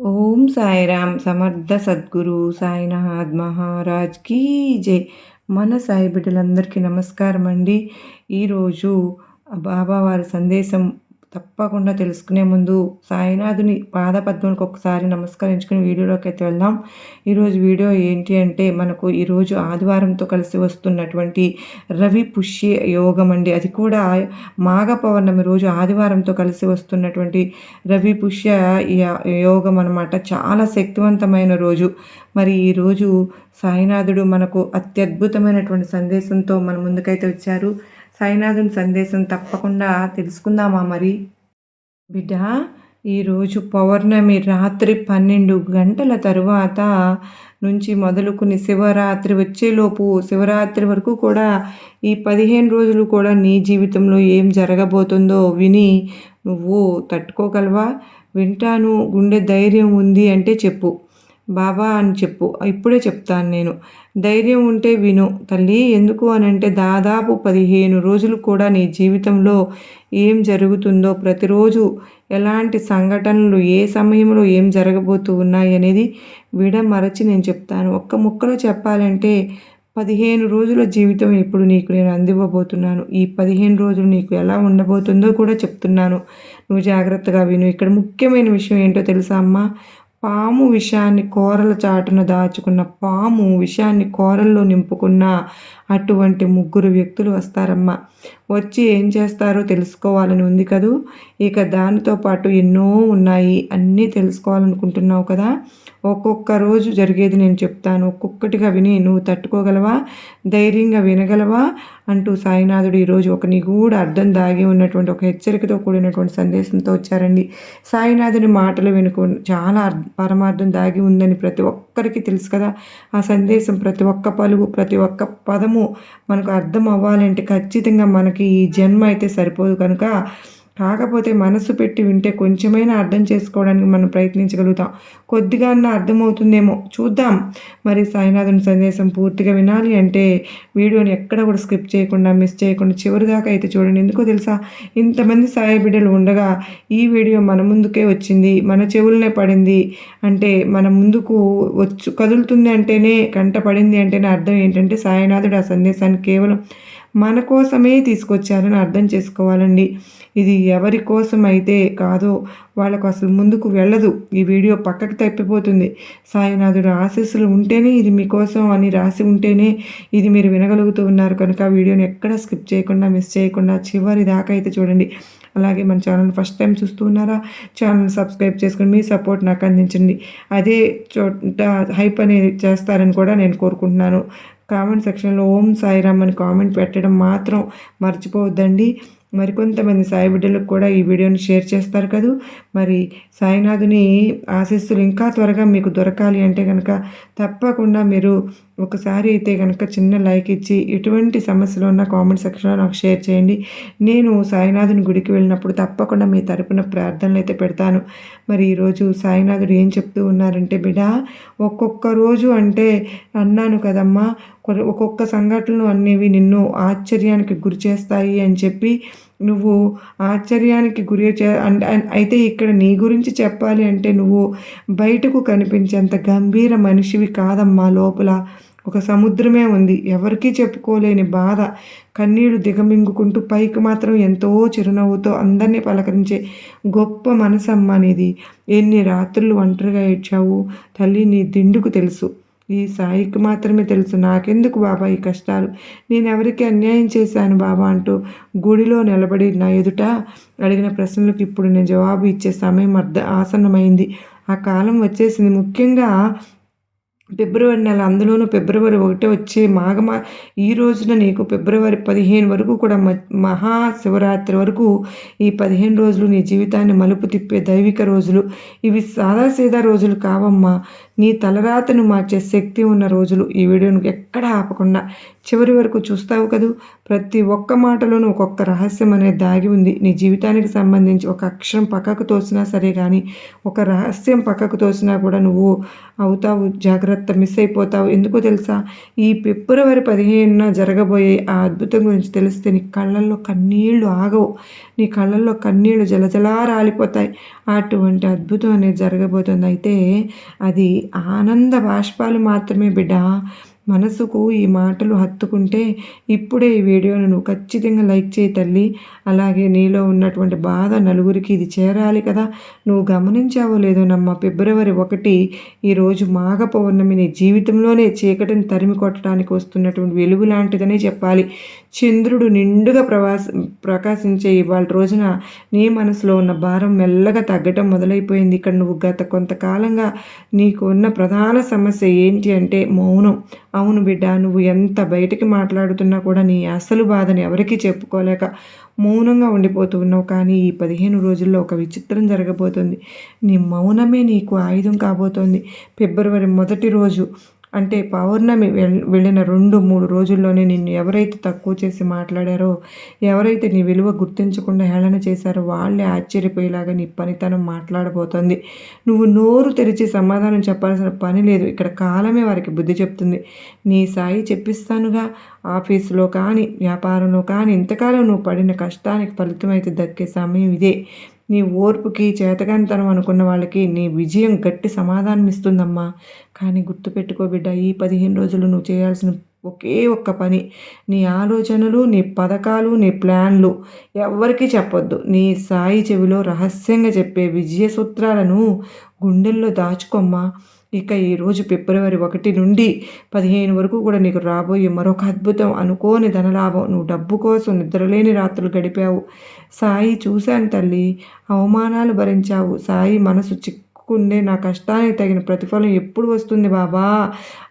ఓం సాయిరామ్ సమర్థ సద్గురు సాయినాథ్ మహారాజ్కి జై. మన సాయి బిడ్డలందరికీ నమస్కారం అండి. ఈరోజు బాబా వారి సందేశం తప్పకుండా తెలుసుకునే ముందు సాయినాథుని పాదపద్మలకు ఒకసారి నమస్కరించుకుని వీడియోలోకి అయితే వెళ్దాం. ఈరోజు వీడియో ఏంటి అంటే, మనకు ఈరోజు ఆదివారంతో కలిసి వస్తున్నటువంటి రవి పుష్య యోగం అండి. అది కూడా మాఘ పౌర్ణమి రోజు ఆదివారంతో కలిసి వస్తున్నటువంటి రవి పుష్య యోగం అనమాట. చాలా శక్తివంతమైన రోజు. మరి ఈరోజు సాయినాథుడు మనకు అత్యద్భుతమైనటువంటి సందేశంతో మన ముందుకైతే వచ్చారు. సాయినాథుని సందేశం తప్పకుండా తెలుసుకుందామా మరి? బిడ్డ, ఈరోజు పౌర్ణమి రాత్రి 12 గంటల తరువాత నుంచి మొదలుకుని శివరాత్రి వచ్చేలోపు, శివరాత్రి వరకు కూడా ఈ 15 రోజులు కూడా నీ జీవితంలో ఏం జరగబోతుందో విని నువ్వు తట్టుకోగలవా? వింటాను, గుండె ధైర్యం ఉంది అంటే చెప్పు బాబా అని చెప్పు. ఇప్పుడే చెప్తాను నేను. ధైర్యం ఉంటే విను తల్లి. ఎందుకు అని అంటే, దాదాపు 15 రోజులు కూడా నీ జీవితంలో ఏం జరుగుతుందో, ప్రతిరోజు ఎలాంటి సంఘటనలు ఏ సమయంలో ఏం జరగబోతూ ఉన్నాయి అనేది విడమరచి నేను చెప్తాను. ఒక్క ముక్కలో చెప్పాలంటే 15 రోజుల జీవితం ఇప్పుడు నీకు నేను అందివ్వబోతున్నాను. ఈ 15 రోజులు నీకు ఎలా ఉండబోతుందో కూడా చెప్తున్నాను. నువ్వు జాగ్రత్తగా విను. ఇక్కడ ముఖ్యమైన విషయం ఏంటో తెలుసా అమ్మా? పాము విషాన్ని కోరల చాటున దాచుకున్న, పాము విషాన్ని కోరల్లో నింపుకున్న అటువంటి 3 వ్యక్తులు వస్తారమ్మా. వచ్చి ఏం చేస్తారో తెలుసుకోవాలని ఉంది కదూ. ఇక దానితో పాటు ఎన్నో ఉన్నాయి. అన్నీ తెలుసుకోవాలనుకుంటున్నావు కదా. ఒక్కొక్క రోజు జరిగేది నేను చెప్తాను. ఒక్కొక్కటిగా విని నువ్వు తట్టుకోగలవా? ధైర్యంగా వినగలవా అంటూ సాయినాథుడు ఈరోజు ఒక నిగూఢ అర్థం దాగి ఉన్నటువంటి ఒక హెచ్చరికతో కూడినటువంటి సందేశంతో వచ్చారండి. సాయినాథుని మాటలు వినుకు చాలా పరమార్థం దాగి ఉందని ప్రతి ఒక్కరికి తెలుసు కదా. ఆ సందేశం ప్రతి ఒక్క పలుకు, ప్రతి ఒక్క పదము మనకు అర్థం అవ్వాలంటే ఖచ్చితంగా మనకి ఈ జన్మ అయితే సరిపోదు కనుక, కాకపోతే మనసు పెట్టి వింటే కొంచెమైనా అర్థం చేసుకోవడానికి మనం ప్రయత్నించగలుగుతాం. కొద్దిగా అర్థమవుతుందేమో చూద్దాం. మరి సాయినాథుని సందేశం పూర్తిగా వినాలి అంటే వీడియోని ఎక్కడ కూడా స్కిప్ చేయకుండా, మిస్ చేయకుండా చివరి దాకా అయితే చూడండి. ఎందుకో తెలుసా, ఇంతమంది సాయి బిడ్డలు ఉండగా ఈ వీడియో మన ముందుకే వచ్చింది, మన చెవులనే పడింది అంటే, మన ముందుకు కదులుతుంది అంటేనే, కంట పడింది అంటేనే అర్థం ఏంటంటే సాయినాథుడు ఆ సందేశాన్ని కేవలం మన కోసమే తీసుకొచ్చారని అర్థం చేసుకోవాలండి. ఇది ఎవరి కోసం అయితే కాదో వాళ్ళకు అసలు ముందుకు వెళ్ళదు. ఈ వీడియో పక్కకు తప్పిపోతుంది. సాయినాథుడు ఆశీస్సులు ఉంటేనే ఇది మీకోసం అని రాసి ఉంటేనే ఇది మీరు వినగలుగుతూ ఉన్నారు కనుక వీడియోని ఎక్కడ స్కిప్ చేయకుండా, మిస్ చేయకుండా చివరి దాకా అయితే చూడండి. అలాగే మన ఛానల్ ఫస్ట్ టైం చూస్తూ ఉన్నారా? ఛానల్ సబ్స్క్రైబ్ చేసుకుని మీ సపోర్ట్ నాకు అందించండి. అదే చోట హైప్ అనేది చేస్తారని కూడా నేను కోరుకుంటున్నాను. కామెంట్ సెక్షన్లో ఓం సాయిరామ్ అని కామెంట్ పెట్టడం మాత్రం మర్చిపోవద్దండి. మరికొంతమంది సాయి బిడ్డలకు కూడా ఈ వీడియోని షేర్ చేస్తారు కదూ. మరి సాయినాథుని ఆశీస్సులు ఇంకా త్వరగా మీకు దొరకాలి అంటే కనుక తప్పకుండా మీరు ఒకసారి అయితే కనుక చిన్న లైక్ ఇచ్చి, ఎటువంటి సమస్యలు ఉన్న కామెంట్ సెక్షన్లో నాకు షేర్ చేయండి. నేను సాయినాథుని గుడికి వెళ్ళినప్పుడు తప్పకుండా మీ తరపున ప్రార్థనలు అయితే పెడతాను. మరి ఈరోజు సాయినాథుడు ఏం చెప్తూ ఉన్నారంటే, బిడ్డ, ఒక్కొక్క రోజు అంటే అన్నాను కదమ్మా, ఒక్కొక్క సంఘటనలు అనేవి నిన్ను ఆశ్చర్యానికి గురి చేస్తాయి అని చెప్పి నువ్వు ఆశ్చర్యానికి గురి అయితే ఇక్కడ నీ గురించి చెప్పాలి అంటే నువ్వు బయటకు కనిపించేంత గంభీర మనిషివి కాదమ్మా. లోపల ఒక సముద్రమే ఉంది. ఎవరికీ చెప్పుకోలేని బాధ, కన్నీళ్లు దిగమింగుకుంటూ పైకి మాత్రం ఎంతో చిరునవ్వుతో అందరినీ పలకరించే గొప్ప మనసమ్మ నీది. ఎన్ని రాత్రులు ఒంటరిగా ఏడ్చావు తల్లి, నీ దిండుకు తెలుసు. ఈ సాయికి మాత్రమే తెలుసు. నాకెందుకు బాబా ఈ కష్టాలు, నేను ఎవరికి అన్యాయం చేశాను బాబా అంటూ గుడిలో నిలబడి నా ఎదుట అడిగిన ప్రశ్నలకు ఇప్పుడు నేను జవాబు ఇచ్చే సమయం ఆసన్నమైంది. ఆ కాలం వచ్చేసింది. ముఖ్యంగా ఫిబ్రవరి నెల, అందులోనూ ఫిబ్రవరి 1 వచ్చే ఈ రోజున నీకు ఫిబ్రవరి 15 వరకు కూడా మహాశివరాత్రి వరకు ఈ 15 రోజులు నీ జీవితాన్ని మలుపు తిప్పే దైవిక రోజులు. ఇవి సాదాసీదా రోజులు కావమ్మా. నీ తలరాతను మార్చే శక్తి ఉన్న రోజులు. ఈ వీడియోను ఎక్కడ ఆపకుండా చివరి వరకు చూస్తావు కదూ! ప్రతి ఒక్క మాటలోనూ ఒక్కొక్క రహస్యం అనేది దాగి ఉంది. నీ జీవితానికి సంబంధించి ఒక అక్షరం పక్కకు తోసినా సరే గానీ, ఒక రహస్యం పక్కకు తోసినా కూడా నువ్వు అవుతావు జాగ్రత్త, మిస్ అయిపోతావు. ఎందుకో తెలుసా? ఈ ఫిబ్రవరి 15న జరగబోయే ఆ అద్భుతం గురించి తెలిస్తే నీ కళ్ళల్లో కన్నీళ్లు ఆగవు. నీ కళ్ళల్లో కన్నీళ్లు జలజలా రాలిపోతాయి. అటువంటి అద్భుతం అనేది జరగబోతుంది. అయితే అది ఆనంద బాష్పాలు మాత్రమే బిడ్డ. మనసుకు ఈ మాటలు హత్తుకుంటే ఇప్పుడే ఈ వీడియోను నువ్వు ఖచ్చితంగా లైక్ చేయి తల్లి. అలాగే నీలో ఉన్నటువంటి బాధ నలుగురికి ఇది చేరాలి కదా! నువ్వు గమనించావో లేదో ఫిబ్రవరి 1 ఈరోజు మాఘ పౌర్ణమి. నీ జీవితంలోనే చీకటిని తరిమి కొట్టడానికి వస్తున్నటువంటి వెలుగు లాంటిదనే చెప్పాలి. చంద్రుడు నిండుగా ప్రకాశించే ఇవాళ రోజున నీ మనసులో ఉన్న భారం మెల్లగా తగ్గటం మొదలైపోయింది. ఇక్కడ నువ్వు గత కొంతకాలంగా నీకు ఉన్న ప్రధాన సమస్య ఏంటి అంటే మౌనం. అవును బిడ్డ, నువ్వు ఎంత బయటికి మాట్లాడుతున్నా కూడా నీ అసలు బాధని ఎవరికీ చెప్పుకోలేక మౌనంగా ఉండిపోతూ ఉన్నావు. కానీ ఈ 15 రోజుల్లో ఒక విచిత్రం జరగబోతుంది. నీ మౌనమే నీకు ఆయుధం కాబోతోంది. ఫిబ్రవరి 1 రోజు అంటే పౌర్ణమి వెళ్ళిన 2-3 రోజుల్లోనే నిన్ను ఎవరైతే తక్కువ చేసి మాట్లాడారో, ఎవరైతే నీ విలువ గుర్తించకుండా హేళన చేశారో వాళ్ళే ఆశ్చర్యపోయేలాగా నీ పనితనం మాట్లాడబోతోంది. నువ్వు నోరు తెరిచి సమాధానం చెప్పాల్సిన పని లేదు. ఇక్కడ కాలమే వారికి బుద్ధి చెప్తుంది. నీ సాయి చెప్పిస్తానుగా. ఆఫీసులో కానీ, వ్యాపారంలో కానీ ఇంతకాలం నువ్వు పడిన కష్టానికి ఫలితం అయితే దక్కే సమయం ఇదే. నీ ఓర్పుకి, చేతగానితనం అనుకున్న వాళ్ళకి నీ విజయం గట్టి సమాధానం ఇస్తుందమ్మా. కానీ గుర్తుపెట్టుకో బిడ్డ, ఈ 15 రోజులు నువ్వు చేయాల్సిన ఒకే ఒక్క పని, నీ ఆలోచనలు, నీ పథకాలు, నీ ప్లాన్లు ఎవ్వరికీ చెప్పొద్దు. నీ సాయి చెవిలో రహస్యంగా చెప్పే విజయ సూత్రాలను గుండెల్లో దాచుకోమ్మా. ఇక ఈరోజు ఫిబ్రవరి 1 నుండి 15 వరకు కూడా నీకు రాబోయే మరొక అద్భుతం, అనుకోని ధనలాభం. నువ్వు డబ్బు కోసం నిద్రలేని రాత్రులు గడిపావు. సాయి చూశాను తల్లి, అవమానాలు భరించావు. సాయి మనసు చిక్కుకుండే నా కష్టానికి తగిన ప్రతిఫలం ఎప్పుడు వస్తుంది బాబా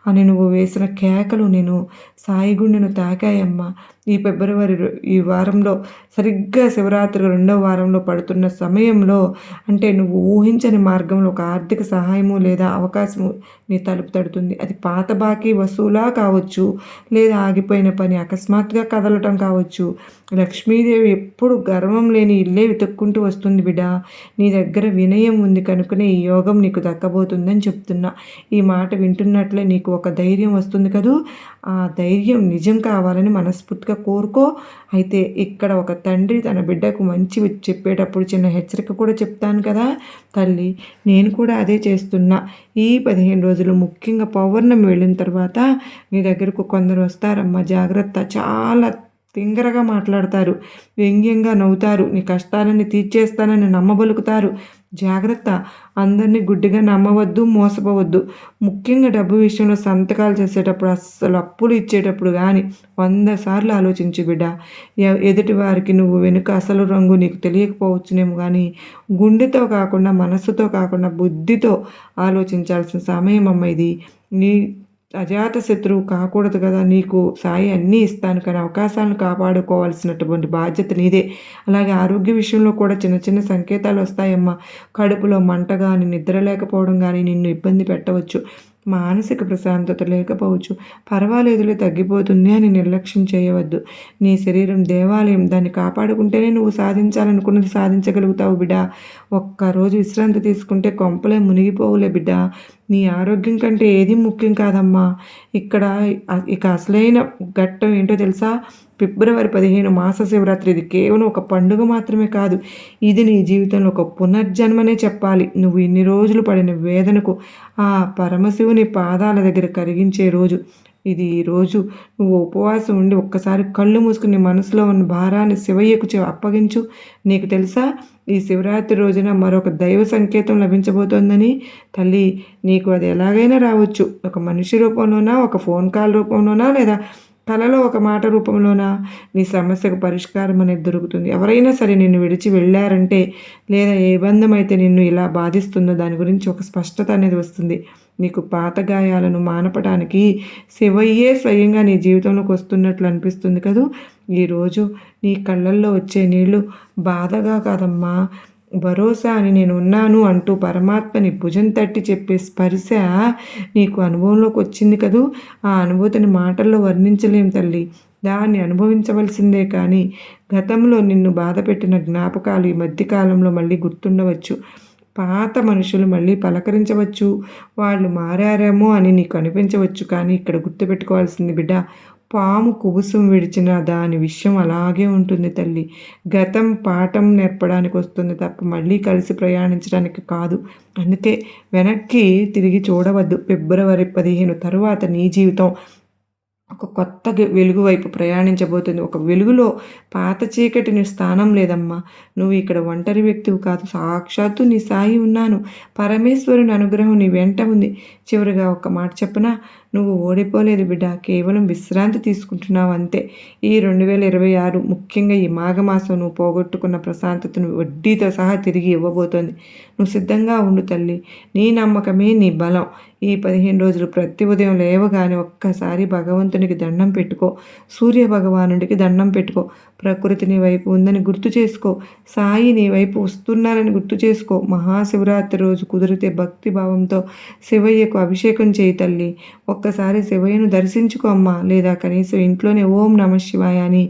అని నువ్వు వేసిన కేకలు నేను సాయి గుండెను తాకాయమ్మా. ఈ వారంలో సరిగ్గా శివరాత్రి 2వ వారంలో పడుతున్న సమయంలో, అంటే నువ్వు ఊహించని మార్గంలో ఒక ఆర్థిక సహాయము లేదా అవకాశము నీ తలుపు తడుతుంది. అది పాత బాకీ వసూలా కావచ్చు, లేదా ఆగిపోయిన పని అకస్మాత్తుగా కదలటం కావచ్చు. లక్ష్మీదేవి ఎప్పుడు గర్వం లేని ఇల్లే వెతుక్కుంటూ వస్తుంది బిడ్డ. నీ దగ్గర వినయం ఉంది కనుకనే ఈ యోగం నీకు దక్కబోతుందని చెప్తున్నా. ఈ మాట వింటున్నట్లే నీకు ఒక ధైర్యం వస్తుంది కదూ. ఆ ధైర్యం నిజం కావాలని మనస్ఫూర్తిగా కోరుకో. అయితే ఇక్కడ ఒక తండ్రి తన బిడ్డకు మంచివి చెప్పేటప్పుడు చిన్న హెచ్చరిక కూడా చెప్తాను కదా తల్లి. నేను కూడా అదే చేస్తున్నా. ఈ 15 రోజులు ముఖ్యంగా పౌర్ణమి వెళ్ళిన తర్వాత నీ దగ్గరకు కొందరు వస్తారమ్మా. జాగ్రత్త. చాలా తింగరగా మాట్లాడతారు, వ్యంగ్యంగా నవ్వుతారు, నీ కష్టాలన్నీ తీర్చేస్తానని నమ్మబలుకుతారు. జాగ్రత్త. అందరినీ గుడ్డిగా నమ్మవద్దు, మోసపోవద్దు. ముఖ్యంగా డబ్బు విషయంలో సంతకాలు చేసేటప్పుడు, అస్సలు అప్పులు ఇచ్చేటప్పుడు కానీ 100 సార్లు ఆలోచించు బిడ్డ. ఎదుటి వారికి నువ్వు వెనుక అసలు రంగు నీకు తెలియకపోవచ్చునేమో, కానీ గుండెతో కాకుండా, మనస్సుతో కాకుండా బుద్ధితో ఆలోచించాల్సిన సమయం అమ్మ ఇది. నీ అజాత శత్రువు కాకూడదు కదా. నీకు సాయి అన్నీ ఇస్తాను, కానీ అవకాశాలను కాపాడుకోవాల్సినటువంటి బాధ్యత నీదే. అలాగే ఆరోగ్య విషయంలో కూడా చిన్న చిన్న సంకేతాలు వస్తాయమ్మా. కడుపులో మంట కానీ, నిద్ర లేకపోవడం కానీ నిన్ను ఇబ్బంది పెట్టవచ్చు. మానసిక ప్రశాంతత లేకపోవచ్చు. పర్వాలేదులే, తగ్గిపోతుంది అని నిర్లక్ష్యం చేయవద్దు. నీ శరీరం దేవాలయం, దాన్ని కాపాడుకుంటేనే నువ్వు సాధించాలనుకున్నది సాధించగలుగుతావు బిడ్డ. ఒక్కరోజు విశ్రాంతి తీసుకుంటే కొంపలే మునిగిపోవులే బిడ్డ. నీ ఆరోగ్యం కంటే ఏది ముఖ్యం కాదమ్మా. ఇక అసలైన ఘట్టం ఏంటో తెలుసా? ఫిబ్రవరి 15 మాస శివరాత్రి. ఇది కేవలం ఒక పండుగ మాత్రమే కాదు, ఇది నీ జీవితంలో ఒక పునర్జన్మనే చెప్పాలి. నువ్వు ఇన్ని రోజులు పడిన వేదనకు ఆ పరమశివుని పాదాల దగ్గర కరిగించే రోజు ఇది. ఈరోజు నువ్వు ఉపవాసం ఉండి ఒక్కసారి కళ్ళు మూసుకుని మనసులో ఉన్న భారాన్ని శివయ్యకు అప్పగించు. నీకు తెలుసా, ఈ శివరాత్రి రోజున మరొక దైవ సంకేతం లభించబోతోందని. తల్లి, నీకు అది ఎలాగైనా రావచ్చు. ఒక మనిషి రూపంలోనా, ఒక ఫోన్ కాల్ రూపంలోనా, లేదా కలలో ఒక మాట రూపంలోనా నీ సమస్యకు పరిష్కారం అనేది దొరుకుతుంది. ఎవరైనా సరే నిన్ను విడిచి వెళ్ళారంటే, లేదా ఏ బంధం అయితే నిన్ను ఇలా బాధిస్తుందో దాని గురించి ఒక స్పష్టత అనేది వస్తుంది. నీకు పాత గాయాలను మానపడానికి శివయ్యే స్వయంగా నీ జీవితంలోకి వస్తున్నట్లు అనిపిస్తుంది కదూ. ఈరోజు నీ కళ్ళల్లో వచ్చే నీళ్లు బాధగా కాదమ్మా, భరోసా అని నేనున్నాను అంటూ పరమాత్మని భుజం తట్టి చెప్పే స్పర్శ నీకు అనుభవంలోకి వచ్చింది కదూ! ఆ అనుభూతిని మాటల్లో వర్ణించలేం తల్లి. దాన్ని అనుభవించవలసిందే కానీ, గతంలో నిన్ను బాధపెట్టిన జ్ఞాపకాలు ఈ మధ్య కాలంలో మళ్ళీ గుర్తుండవచ్చు. పాత మనుషులు మళ్ళీ పలకరించవచ్చు. వాళ్ళు మారారేమో అని నీకు అనిపించవచ్చు. కానీ ఇక్కడ గుర్తుపెట్టుకోవాల్సింది బిడ్డ, పాము కుబుసం విడిచిన దాని విషయం అలాగే ఉంటుంది తల్లి. గతం పాఠం నేర్పడానికి వస్తుంది తప్ప మళ్ళీ కలిసి ప్రయాణించడానికి కాదు. అందుకే వెనక్కి తిరిగి చూడవద్దు. ఫిబ్రవరి 15 తరువాత నీ జీవితం ఒక కొత్త వెలుగు వైపు ప్రయాణించబోతుంది. ఒక వెలుగులో పాత చీకటిని స్థానం లేదమ్మా. నువ్వు ఇక్కడ ఒంటరి వ్యక్తివి కాదు. సాక్షాత్తు నీ సాయి ఉన్నాను. పరమేశ్వరుని అనుగ్రహం నీ వెంట ఉంది. చివరిగా ఒక్క మాట చెప్పనా? నువ్వు ఓడిపోలేదు బిడ్డ. కేవలం విశ్రాంతి తీసుకుంటున్నావు అంతే. ఈ 2026 ముఖ్యంగా ఈ మాఘమాసం నువ్వు పోగొట్టుకున్న ప్రశాంతతను వడ్డీతో సహా తిరిగి ఇవ్వబోతోంది. నువ్వు సిద్ధంగా ఉండు తల్లి. నీ నమ్మకమే నీ బలం. ఈ 15 రోజులు ప్రతి ఉదయం లేవగానే ఒక్కసారి భగవంతునికి దండం పెట్టుకో. సూర్య భగవానుడికి దండం పెట్టుకో. ప్రకృతి నీ వైపు ఉందని గుర్తు చేసుకో. సాయి నీ వైపు వస్తున్నారని గుర్తు చేసుకో. మహాశివరాత్రి రోజు కుదిరితే భక్తి భావంతో శివయ్యకు అభిషేకం చేయి తల్లి. ఒక్కసారి శివయ్యను దర్శించుకో అమ్మా. లేదా కనీసం ఇంట్లోనే ఓం నమ శివాయ అని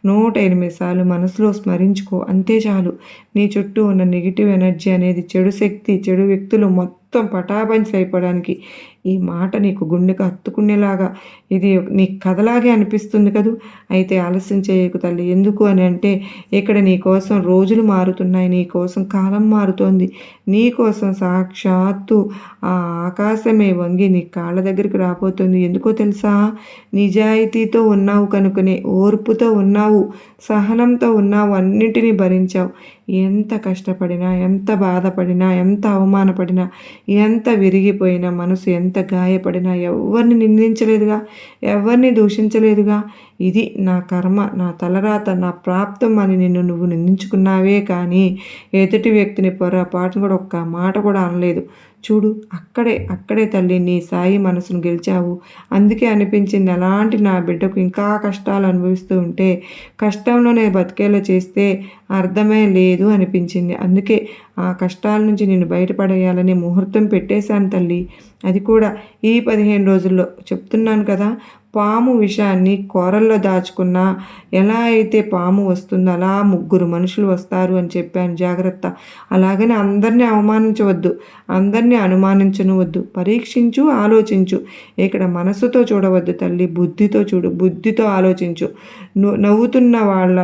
108 సార్లు మనసులో స్మరించుకో. అంతే చాలు. నీ చుట్టూ ఉన్న నెగిటివ్ ఎనర్జీ అనేది చెడు శక్తి, చెడు వ్యక్తులు మొత్తం పటాపంచలు అయిపోవడానికి ఈ మాట నీకు గుండెకు హత్తుకునేలాగా ఇది నీ కథలాగే అనిపిస్తుంది కదూ! అయితే ఆలస్యం చేయకు తల్లి. ఎందుకు అని అంటే ఇక్కడ నీ కోసం రోజులు మారుతున్నాయి. నీ కోసం కాలం మారుతోంది. నీ కోసం సాక్షాత్తు ఆ ఆకాశమే వంగి నీ కాళ్ళ దగ్గరికి రాబోతుంది. ఎందుకో తెలుసా? నిజాయితీతో ఉన్నావు కనుకనే, ఓర్పుతో ఉన్నావు, సహనంతో ఉన్నావు, అన్నింటినీ భరించావు. ఎంత కష్టపడినా, ఎంత బాధపడినా, ఎంత అవమానపడినా, ఎంత విరిగిపోయినా, మనసు ఎంత గాయపడినా ఎవరిని నిందించలేదుగా, ఎవరిని దూషించలేదుగా. ఇది నా కర్మ, నా తలరాత, నా ప్రాప్తం అని నువ్వు నిందించుకున్నావే కానీ ఎదుటి వ్యక్తిని పొరపాటును కూడా ఒక్క మాట కూడా అనలేదు. చూడు, అక్కడే తల్లి నీ సాయి మనసును గెలిచావు. అందుకే అనిపించింది, అలాంటి నా బిడ్డకు ఇంకా కష్టాలు అనుభవిస్తూ ఉంటే కష్టంలోనే బతికేలా చేస్తే అర్థమే లేదు అనిపించింది. అందుకే ఆ కష్టాల నుంచి నేను బయటపడేయాలని ముహూర్తం పెట్టేశాను తల్లి. అది కూడా ఈ 15 రోజుల్లో. చెప్తున్నాను కదా, పాము విషాన్ని కూరల్లో దాచుకున్నా ఎలా అయితే పాము వస్తుందో అలా 3 మనుషులు వస్తారు అని చెప్పాను. జాగ్రత్త. అలాగని అందరినీ అవమానించవద్దు, అందరినీ అనుమానించనవద్దు. పరీక్షించు, ఆలోచించు. ఇక్కడ మనసుతో చూడవద్దు తల్లి, బుద్ధితో చూడు, బుద్ధితో ఆలోచించు. నవ్వుతున్న వాళ్ళ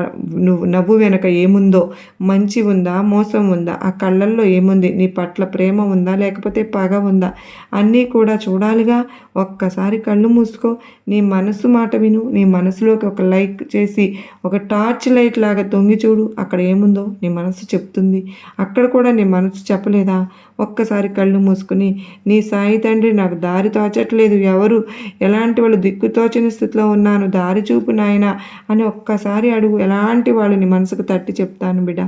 నవ్వు వెనక ఏముందో, మంచి ఉందా, మోసం ఉందా, ఆ కళ్ళల్లో ఏముంది, నీ పట్ల ప్రేమ ఉందా లేకపోతే పగ ఉందా, అన్నీ కూడా చూడాలిగా. ఒక్కసారి కళ్ళు మూసుకో, నీ మనసు మాట విను. నీ మనసులోకి ఒక లైక్ చేసి ఒక టార్చ్ లైట్ లాగా తొంగి చూడు. అక్కడ ఏముందో నీ మనసు చెప్తుంది. అక్కడ కూడా నీ మనసు చెప్పలేదా? ఒక్కసారి కళ్ళు మూసుకుని, నీ సాయి తండ్రి నాకు దారి తోచట్లేదు, ఎవరు ఎలాంటి వాళ్ళు దిక్కుతోచని స్థితిలో ఉన్నాను, దారి చూపు నాయన అని ఒక్కసారి అడుగు. ఎలాంటి వాళ్ళు నీ మనసుకు తట్టి చెప్తాను బిడ్డ.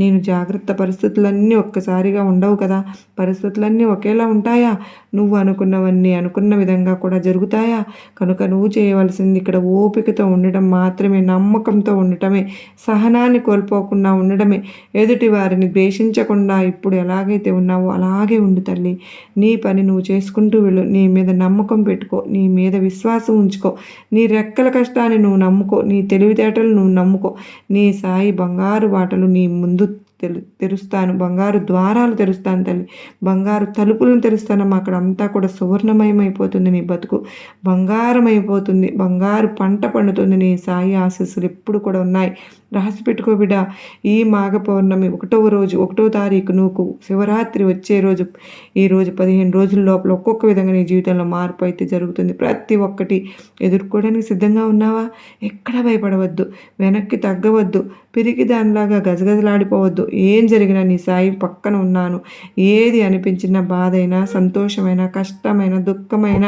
నేను జాగ్రత్త. పరిస్థితులన్నీ ఒక్కసారిగా ఉండవు కదా. పరిస్థితులన్నీ ఒకేలా ఉంటాయా? నువ్వు అనుకున్నవన్నీ అనుకున్న విధంగా కూడా జరుగుతాయా? కనుక నువ్వు చేయవలసింది ఇక్కడ ఓపికతో ఉండటం మాత్రమే, నమ్మకంతో ఉండటమే, సహనాన్ని కోల్పోకుండా ఉండడమే, ఎదుటి వారిని ద్వేషించకుండా ఇప్పుడు ఎలాగైతే ఉన్నావో అలాగే ఉండు తల్లి. నీ పని నువ్వు చేసుకుంటూ వెళ్ళు. నీ మీద నమ్మకం పెట్టుకో, నీ మీద విశ్వాసం ఉంచుకో, నీ రెక్కల కష్టాన్ని నువ్వు నమ్ముకో, నీ తెలివితేటలు నువ్వు నమ్ముకో. నీ సాయి బంగారు బాటలు నీ ముందు తెరుస్తాను, బంగారు ద్వారాలు తెరుస్తాను తల్లి, బంగారు తలుపులను తెరుస్తానమ్మా. అక్కడ అంతా కూడా సువర్ణమయమైపోతుంది. నీ బతుకు బంగారం అయిపోతుంది, బంగారు పంట పండుతుంది. నీ సాయి ఆశీస్సులు ఎప్పుడు కూడా ఉన్నాయి. రాసి పెట్టుకో బిడ్డ. ఈ మాఘ పౌర్ణమి 1వ రోజు, 1వ తారీఖు నువ్వు శివరాత్రి వచ్చే రోజు, ఈ రోజు 15 రోజుల లోపల ఒక్కొక్క విధంగా నీ జీవితంలో మార్పు అయితే జరుగుతుంది. ప్రతి ఒక్కటి ఎదుర్కోవడానికి సిద్ధంగా ఉన్నావా? ఎక్కడ భయపడవద్దు, వెనక్కి తగ్గవద్దు, పిరికి దానిలాగా గజగజలాడిపోవద్దు. ఏం జరిగినా నీ సాయి పక్కన ఉన్నాను. ఏది అనిపించిన బాధైనా, సంతోషమైన, కష్టమైన, దుఃఖమైన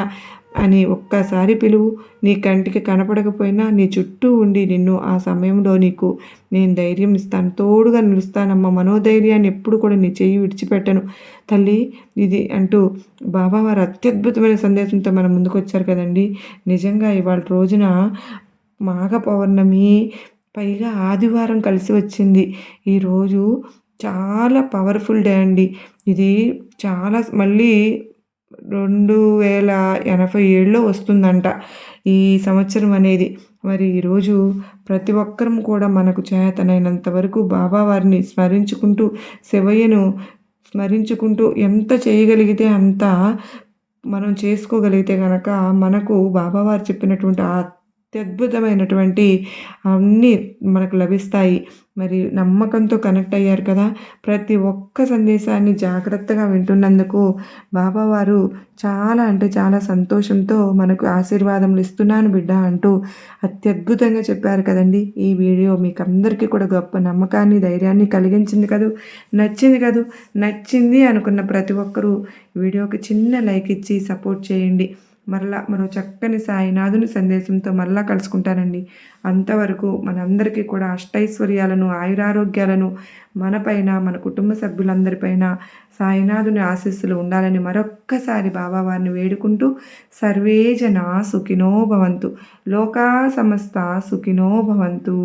అని ఒక్కసారి పిలువు. నీ కంటికి కనపడకపోయినా నీ చుట్టూ ఉండి నిన్ను ఆ సమయంలో నీకు నేను ధైర్యం ఇస్తాను, తోడుగా నిలుస్తానమ్మ. మనోధైర్యాన్ని ఎప్పుడు కూడా నీ చెయ్యి విడిచిపెట్టను తల్లి. ఇది అంటూ బాబావారు అత్యద్భుతమైన సందేశంతో మన ముందుకు వచ్చారు కదండి. నిజంగా ఇవాళ రోజున మాఘ పౌర్ణమి, పైగా ఆదివారం కలిసి వచ్చింది. ఈరోజు చాలా పవర్‌ఫుల్ డే అండి. ఇది చాలా మళ్ళీ 2087లో వస్తుందంట ఈ సంవత్సరం అనేది. మరి ఈరోజు ప్రతి ఒక్కరం కూడా మనకు చేతనైనంత వరకు బాబావారిని స్మరించుకుంటూ, శివయ్యను స్మరించుకుంటూ ఎంత చేయగలిగితే అంత మనం చేసుకోగలిగితే గనక మనకు బాబావారు చెప్పినటువంటి అత్యద్భుతమైనటువంటి అన్నీ మనకు లభిస్తాయి. మరి నమ్మకంతో కనెక్ట్ అయ్యారు కదా! ప్రతి ఒక్క సందేశాన్ని జాగ్రత్తగా వింటున్నందుకు బాబావారు చాలా అంటే చాలా సంతోషంతో మనకు ఆశీర్వాదములు ఇస్తున్నాను బిడ్డ అంటూ అత్యద్భుతంగా చెప్పారు కదండీ! ఈ వీడియో మీకందరికీ కూడా గొప్ప నమ్మకాన్ని, ధైర్యాన్ని కలిగించింది కదూ! నచ్చింది కదూ! నచ్చింది అనుకున్న ప్రతి ఒక్కరూ వీడియోకి చిన్న లైక్ ఇచ్చి సపోర్ట్ చేయండి. మరో చక్కని సాయినాథుని సందేశంతో మరలా కలుసుకుంటానండి. అంతవరకు మనందరికీ కూడా అష్టైశ్వర్యాలను, ఆయురారోగ్యాలను మనపైన, మన కుటుంబ సభ్యులందరిపైన సాయినాథుని ఆశీస్సులు ఉండాలని మరొక్కసారి బాబావారిని వేడుకుంటూ సర్వే జనా సుఖినో భవంతు. లోకా సమస్త సుఖినో భవంతు.